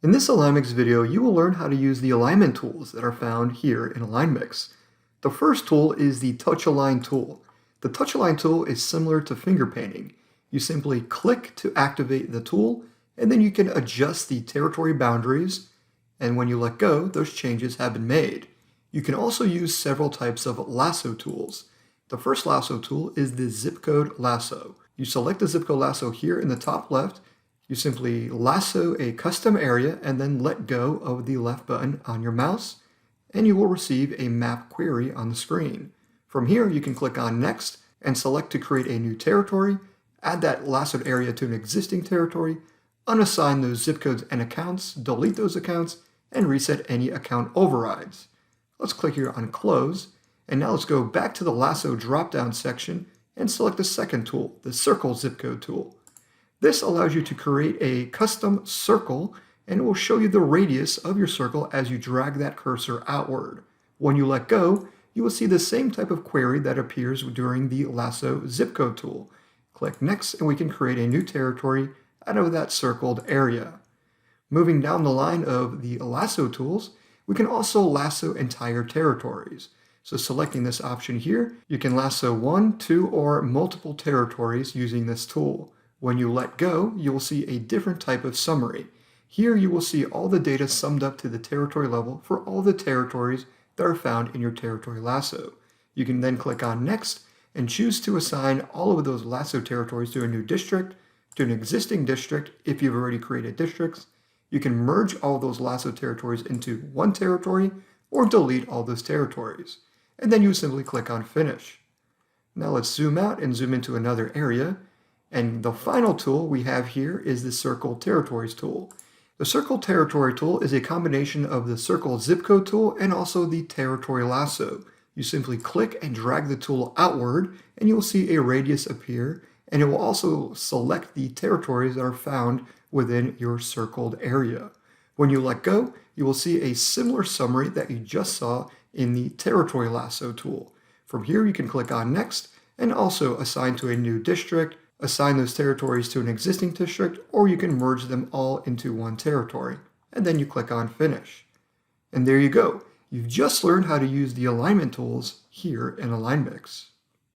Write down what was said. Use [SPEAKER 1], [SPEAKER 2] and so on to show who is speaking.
[SPEAKER 1] In this AlignMix video, you will learn how to use the alignment tools that are found here in AlignMix. The first tool is the Touch Align tool. The Touch Align tool is similar to finger painting. You simply click to activate the tool, and then you can adjust the territory boundaries, and when you let go, those changes have been made. You can also use several types of lasso tools. The first lasso tool is the zip code lasso. You select the zip code lasso here in the top left. You simply lasso a custom area and then let go of the left button on your mouse, and you will receive a map query on the screen. From here, you can click on Next and select to create a new territory, add that lassoed area to an existing territory, unassign those zip codes and accounts, delete those accounts, and reset any account overrides. Let's click here on Close, and now let's go back to the lasso drop-down section and select the second tool, the Circle Zip Code tool. This allows you to create a custom circle, and it will show you the radius of your circle as you drag that cursor outward. When you let go, you will see the same type of query that appears during the lasso zip code tool. Click Next, and we can create a new territory out of that circled area. Moving down the line of the lasso tools, we can also lasso entire territories. So selecting this option here, you can lasso one, two, or multiple territories using this tool. When you let go, you will see a different type of summary. Here you will see all the data summed up to the territory level for all the territories that are found in your territory lasso. You can then click on Next and choose to assign all of those lasso territories to a new district, to an existing district if you've already created districts. You can merge all those lasso territories into one territory or delete all those territories. And then you simply click on Finish. Now let's zoom out and zoom into another area. And the final tool we have here is the Circle Territories tool. The Circle Territory tool is a combination of the Circle Zip Code tool and also the Territory Lasso. You simply click and drag the tool outward, and you will see a radius appear, and it will also select the territories that are found within your circled area. When you let go, you will see a similar summary that you just saw in the Territory Lasso tool. From here, you can click on Next and also assign to a new district, assign those territories to an existing district, or you can merge them all into one territory. And then you click on Finish. And there you go. You've just learned how to use the alignment tools here in AlignMix.